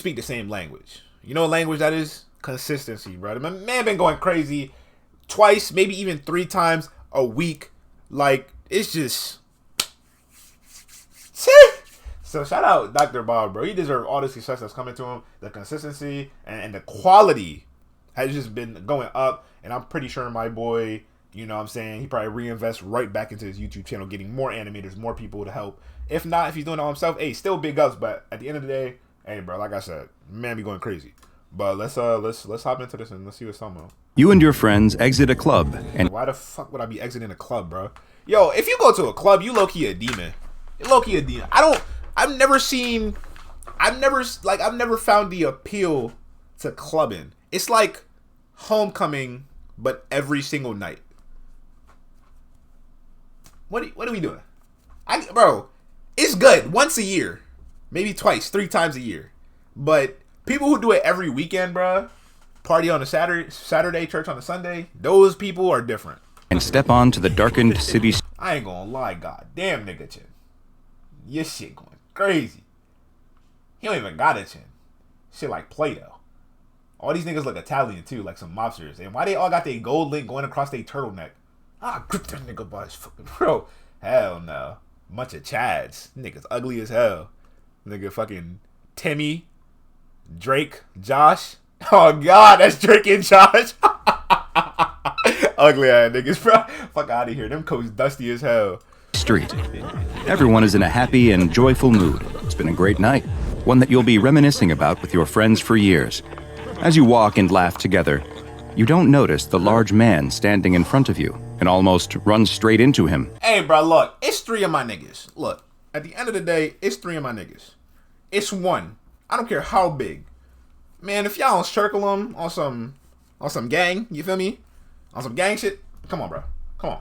speak the same language. You know what language that is? Consistency, bro. My man been going crazy twice, maybe even 3 times a week. Like, it's just... So shout out Dr. Bob, bro. He deserves all the success that's coming to him. The consistency and the quality has just been going up. And I'm pretty sure my boy, you know what I'm saying, he probably reinvests right back into his YouTube channel, getting more animators, more people to help. If not, if he's doing it all himself, hey, still big ups. But at the end of the day, hey, bro, like I said, man be going crazy. But let's hop into this and let's see what's talking about. You and your friends exit a club, and why the fuck would I be exiting a club, bro? Yo, if you go to a club, you low-key a demon. You're low-key a demon. I've never found the appeal to clubbing. It's like homecoming, but every single night. What are we doing? Bro, it's good once a year, maybe twice, 3 times a year. But people who do it every weekend, bro, party on a Saturday, church on a Sunday, those people are different. And step on to the darkened city. I ain't gonna lie, god damn, nigga chin. Your shit going crazy. He don't even got a chin. Shit like Play-Doh. All these niggas look Italian too, like some mobsters. And why they all got their gold link going across their turtleneck? Grip that nigga by his fucking bro. Hell no. Bunch of chads. Niggas ugly as hell. Nigga fucking Timmy, Drake, Josh. Oh god, that's Drake and Josh. Ugly ass niggas, bro. Fuck out of here. Them coats dusty as hell. Street. Everyone is in a happy and joyful mood. It's been a great night, one that you'll be reminiscing about with your friends for years. As you walk and laugh together, you don't notice the large man standing in front of you and almost run straight into him. Hey, bro, look, it's 3 of my niggas. Look, at the end of the day, it's 3 of my niggas. It's 1. I don't care how big. Man, if y'all don't circle them on some gang, you feel me? On some gang shit, come on, bro. Come on.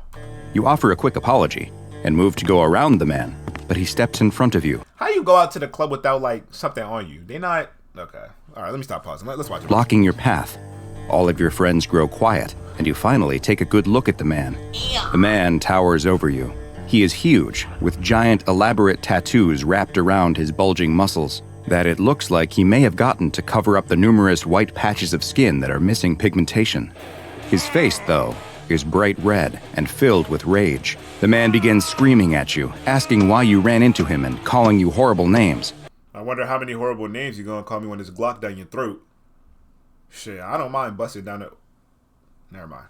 You offer a quick apology and move to go around the man, but he steps in front of you. How you go out to the club without, like, something on you? They not... Okay. All right, let me stop pausing. Let's watch it. Blocking your path. All of your friends grow quiet, and you finally take a good look at the man. The man towers over you. He is huge, with giant, elaborate tattoos wrapped around his bulging muscles that it looks like he may have gotten to cover up the numerous white patches of skin that are missing pigmentation. His face, though, is bright red and filled with rage. The man begins screaming at you, asking why you ran into him and calling you horrible names. I wonder how many horrible names you're gonna call me when this Glock down your throat. Shit, I don't mind busting down it. Never mind.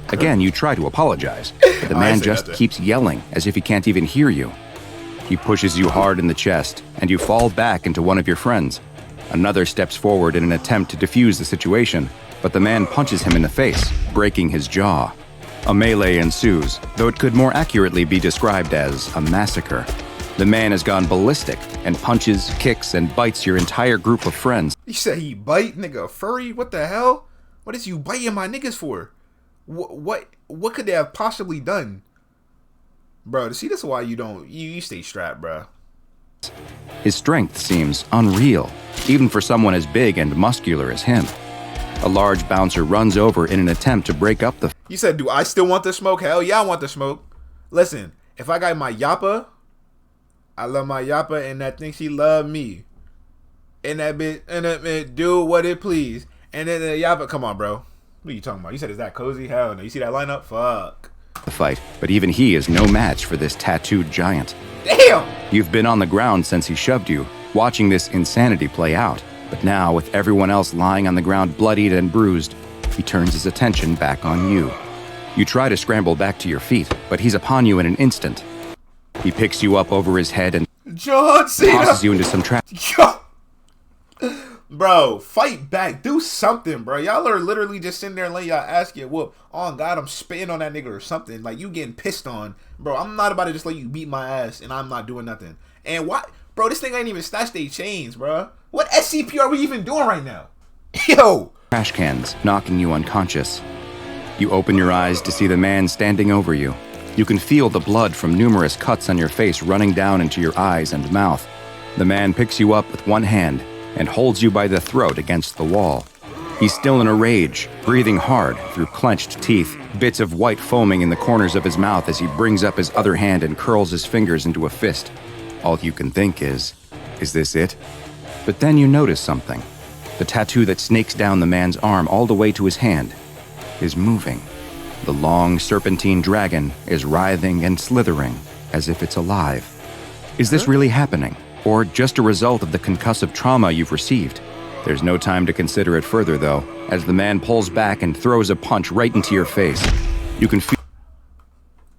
Again, you try to apologize, but the man just keeps yelling as if he can't even hear you. He pushes you hard in the chest, and you fall back into one of your friends. Another steps forward in an attempt to defuse the situation, but the man punches him in the face, breaking his jaw. A melee ensues, though it could more accurately be described as a massacre. The man has gone ballistic and punches, kicks, and bites your entire group of friends. You say he bite, nigga, furry? What the hell? What is you biting my niggas for? What could they have possibly done? Bro, see, this is why you stay strapped, bro. His strength seems unreal, even for someone as big and muscular as him. A large bouncer runs over in an attempt to break up the... You said, do I still want the smoke? Hell yeah, I want the smoke. Listen, if I got my yappa, I love my yappa, and that thing she love me. And that bitch, and that bitch do what it please. And then the yappa, come on, bro. What are you talking about? You said, is that cozy? Hell no. You see that lineup? Fuck. The fight, but even he is no match for this tattooed giant. Damn! You've been on the ground since he shoved you, watching this insanity play out. But now, with everyone else lying on the ground bloodied and bruised, he turns his attention back on you. You try to scramble back to your feet, but he's upon you in an instant. He picks you up over his head and John Cena tosses you into some trap. Bro, fight back. Do something, bro. Y'all are literally just sitting there letting y'all ass get whooped. Oh, God, I'm spitting on that nigga or something. Like, you getting pissed on. Bro, I'm not about to just let you beat my ass and I'm not doing nothing. And what? Bro, this thing ain't even snatched they chains, bro. What SCP are we even doing right now? Yo! Trash cans, knocking you unconscious. You open your eyes to see the man standing over you. You can feel the blood from numerous cuts on your face running down into your eyes and mouth. The man picks you up with one hand and holds you by the throat against the wall. He's still in a rage, breathing hard through clenched teeth, bits of white foaming in the corners of his mouth as he brings up his other hand and curls his fingers into a fist. All you can think is this it? But then you notice something. The tattoo that snakes down the man's arm all the way to his hand is moving. The long serpentine dragon is writhing and slithering as if it's alive. Is this really happening, or just a result of the concussive trauma you've received? There's no time to consider it further, though, as the man pulls back and throws a punch right into your face. You can feel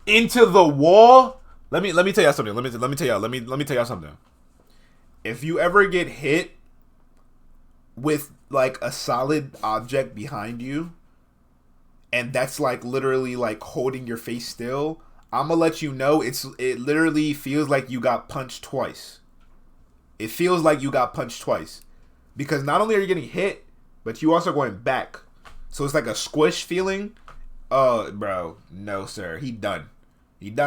into the wall. Let me tell y'all something. Let me tell y'all something. If you ever get hit with like a solid object behind you, and that's like literally like holding your face still, I'm gonna let you know it literally feels like you got punched twice. It feels like you got punched twice. Because not only are you getting hit, but you also going back. So it's like a squish feeling. Oh, bro. No, sir. He done.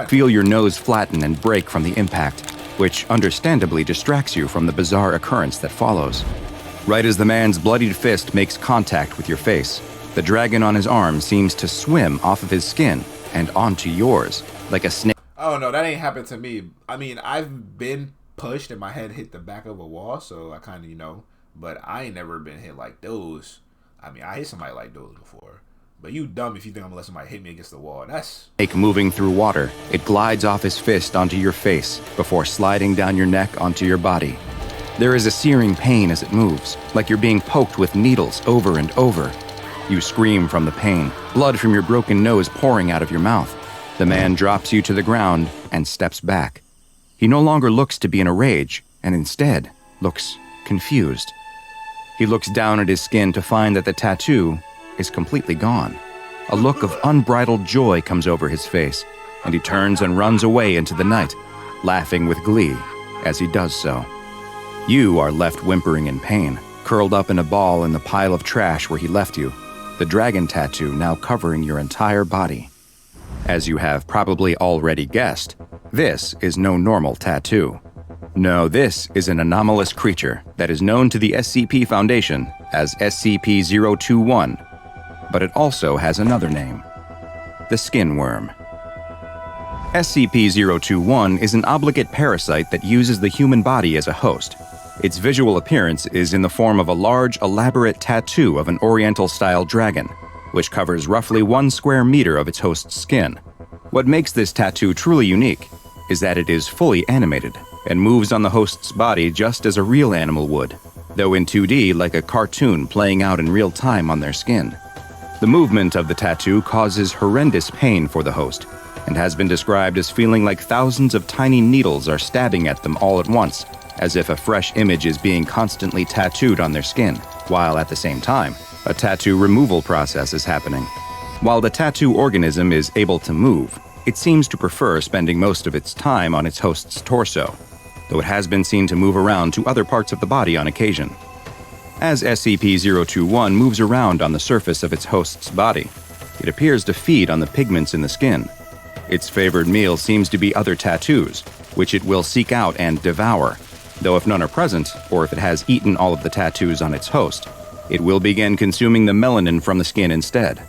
Feel your nose flatten and break from the impact, which understandably distracts you from the bizarre occurrence that follows. Right as the man's bloodied fist makes contact with your face, the dragon on his arm seems to swim off of his skin and onto yours, like a snake. Oh, no, that ain't happened to me. I mean, I've been pushed and my head hit the back of a wall, so I kind of, but I ain't never been hit like those. I mean, I hit somebody like those before. But you dumb if you think I'm gonna let somebody hit me against the wall. That's... Snake moving through water. It glides off his fist onto your face before sliding down your neck onto your body. There is a searing pain as it moves, like you're being poked with needles over and over. You scream from the pain, blood from your broken nose pouring out of your mouth. The man drops you to the ground and steps back. He no longer looks to be in a rage, and instead looks confused. He looks down at his skin to find that the tattoo is completely gone. A look of unbridled joy comes over his face, and he turns and runs away into the night, laughing with glee as he does so. You are left whimpering in pain, curled up in a ball in the pile of trash where he left you, the dragon tattoo now covering your entire body. As you have probably already guessed, this is no normal tattoo. No, this is an anomalous creature that is known to the SCP Foundation as SCP-021, but it also has another name, the skin worm. SCP-021 is an obligate parasite that uses the human body as a host. Its visual appearance is in the form of a large, elaborate tattoo of an Oriental-style dragon, which covers roughly 1 square meter of its host's skin. What makes this tattoo truly unique is that it is fully animated and moves on the host's body just as a real animal would, though in 2D like a cartoon playing out in real time on their skin. The movement of the tattoo causes horrendous pain for the host, and has been described as feeling like thousands of tiny needles are stabbing at them all at once, as if a fresh image is being constantly tattooed on their skin, while at the same time, a tattoo removal process is happening. While the tattoo organism is able to move, it seems to prefer spending most of its time on its host's torso, though it has been seen to move around to other parts of the body on occasion. As SCP-021 moves around on the surface of its host's body, it appears to feed on the pigments in the skin. Its favored meal seems to be other tattoos, which it will seek out and devour, though if none are present, or if it has eaten all of the tattoos on its host, it will begin consuming the melanin from the skin instead.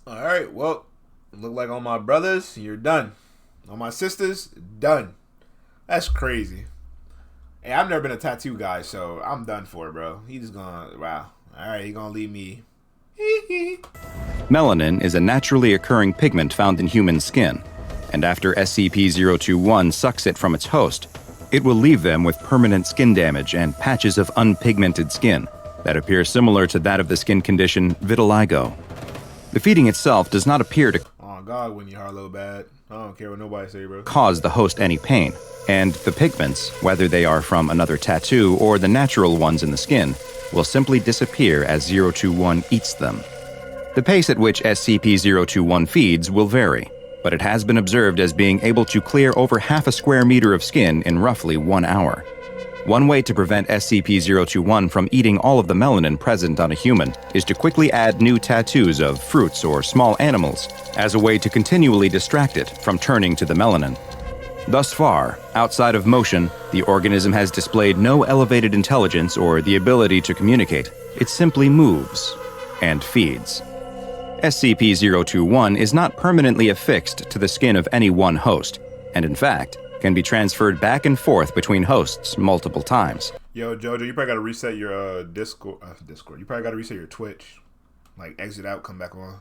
Alright, well, look like all my brothers, you're done. All my sisters, done. That's crazy. Hey, I've never been a tattoo guy, so I'm done for it, bro. He just gonna, wow. Alright, he gonna leave me. Melanin is a naturally occurring pigment found in human skin, and after SCP-021 sucks it from its host, it will leave them with permanent skin damage and patches of unpigmented skin that appear similar to that of the skin condition vitiligo. The feeding itself does not appear to God, when your heart a little bad. I don't care what nobody say, bro. Cause the host any pain, and the pigments, whether they are from another tattoo or the natural ones in the skin, will simply disappear as 021 eats them. The pace at which SCP-021 feeds will vary, but it has been observed as being able to clear over half a square meter of skin in roughly 1 hour. One way to prevent SCP-021 from eating all of the melanin present on a human is to quickly add new tattoos of fruits or small animals as a way to continually distract it from turning to the melanin. Thus far, outside of motion, the organism has displayed no elevated intelligence or the ability to communicate. It simply moves and feeds. SCP-021 is not permanently affixed to the skin of any one host. and in fact, can be transferred back and forth between hosts multiple times. Yo, Jojo, you probably gotta reset your Discord. You probably gotta reset your Twitch. Like, exit out, come back on.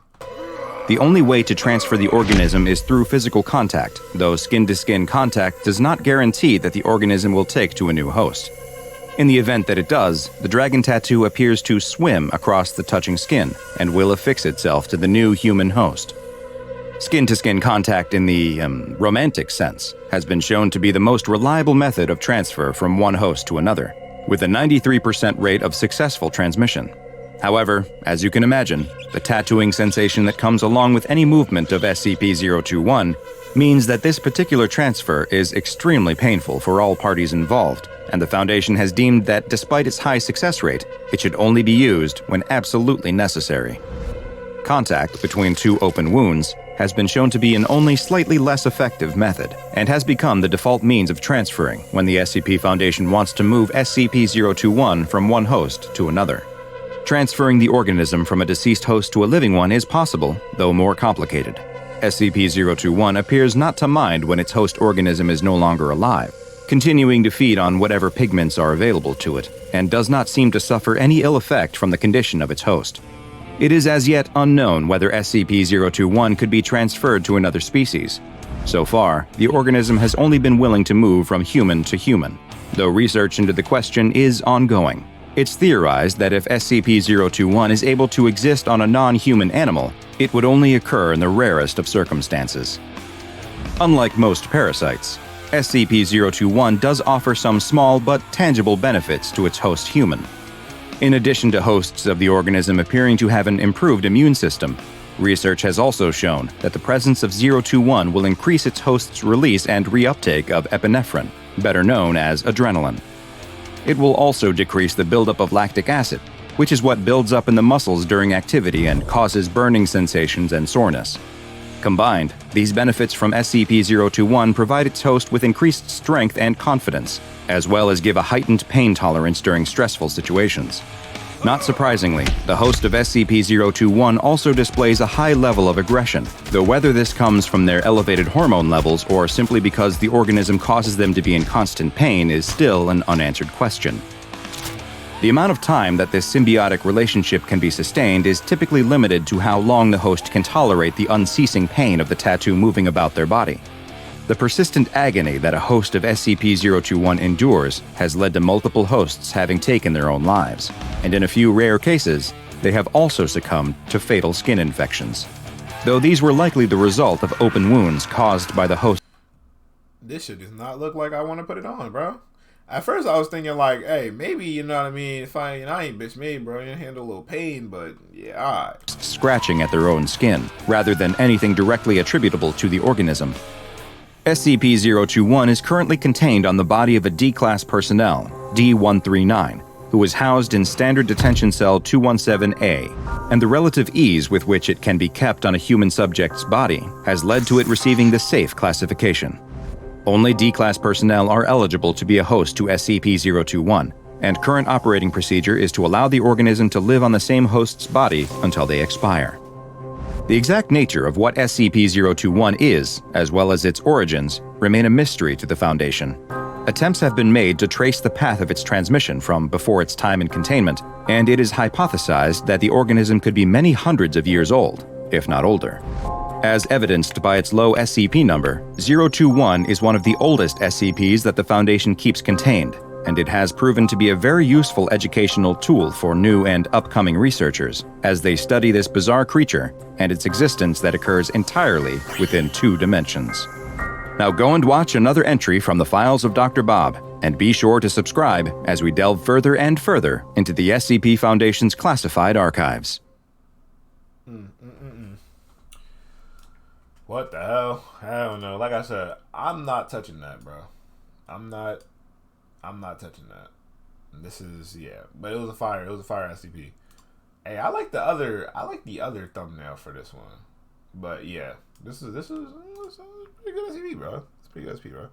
The only way to transfer the organism is through physical contact, though skin-to-skin contact does not guarantee that the organism will take to a new host. In the event that it does, the dragon tattoo appears to swim across the touching skin and will affix itself to the new human host. Skin-to-skin contact in the romantic sense has been shown to be the most reliable method of transfer from one host to another, with a 93% rate of successful transmission. However, as you can imagine, the tattooing sensation that comes along with any movement of SCP-021 means that this particular transfer is extremely painful for all parties involved, and the Foundation has deemed that despite its high success rate, it should only be used when absolutely necessary. Contact between two open wounds has been shown to be an only slightly less effective method, and has become the default means of transferring when the SCP Foundation wants to move SCP-021 from one host to another. Transferring the organism from a deceased host to a living one is possible, though more complicated. SCP-021 appears not to mind when its host organism is no longer alive, continuing to feed on whatever pigments are available to it, and does not seem to suffer any ill effect from the condition of its host. It is as yet unknown whether SCP-021 could be transferred to another species. So far, the organism has only been willing to move from human to human, though research into the question is ongoing. It's theorized that if SCP-021 is able to exist on a non-human animal, it would only occur in the rarest of circumstances. Unlike most parasites, SCP-021 does offer some small but tangible benefits to its host human. In addition to hosts of the organism appearing to have an improved immune system, research has also shown that the presence of 021 will increase its host's release and reuptake of epinephrine, better known as adrenaline. It will also decrease the buildup of lactic acid, which is what builds up in the muscles during activity and causes burning sensations and soreness. Combined, these benefits from SCP-021 provide its host with increased strength and confidence, as well as give a heightened pain tolerance during stressful situations. Not surprisingly, the host of SCP-021 also displays a high level of aggression, though whether this comes from their elevated hormone levels or simply because the organism causes them to be in constant pain is still an unanswered question. The amount of time that this symbiotic relationship can be sustained is typically limited to how long the host can tolerate the unceasing pain of the tattoo moving about their body. The persistent agony that a host of SCP-021 endures has led to multiple hosts having taken their own lives, and in a few rare cases, they have also succumbed to fatal skin infections, though these were likely the result of open wounds caused by the host. This shit does not look like I want to put it on, bro. At first, I was thinking like, hey, maybe, you know what I mean, if I ain't bitch made, bro, you handle a little pain, but yeah, alright. Scratching at their own skin, rather than anything directly attributable to the organism. SCP-021 is currently contained on the body of a D-Class personnel, D-139, who is housed in Standard Detention Cell 217-A, and the relative ease with which it can be kept on a human subject's body has led to it receiving the safe classification. Only D-Class personnel are eligible to be a host to SCP-021, and current operating procedure is to allow the organism to live on the same host's body until they expire. The exact nature of what SCP-021 is, as well as its origins, remain a mystery to the Foundation. Attempts have been made to trace the path of its transmission from before its time in containment, and it is hypothesized that the organism could be many hundreds of years old, if not older. As evidenced by its low SCP number, 021 is one of the oldest SCPs that the Foundation keeps contained, and it has proven to be a very useful educational tool for new and upcoming researchers as they study this bizarre creature and its existence that occurs entirely within 2 dimensions. Now go and watch another entry from the files of Dr. Bob, and be sure to subscribe as we delve further and further into the SCP Foundation's classified archives. What the hell? I don't know. Like I said, I'm not touching that, bro. I'm not touching that. This is, yeah, but it was a fire SCP. Hey, I like the other thumbnail for this one. But yeah, this is pretty good SCP, bro. It's pretty good SCP, bro.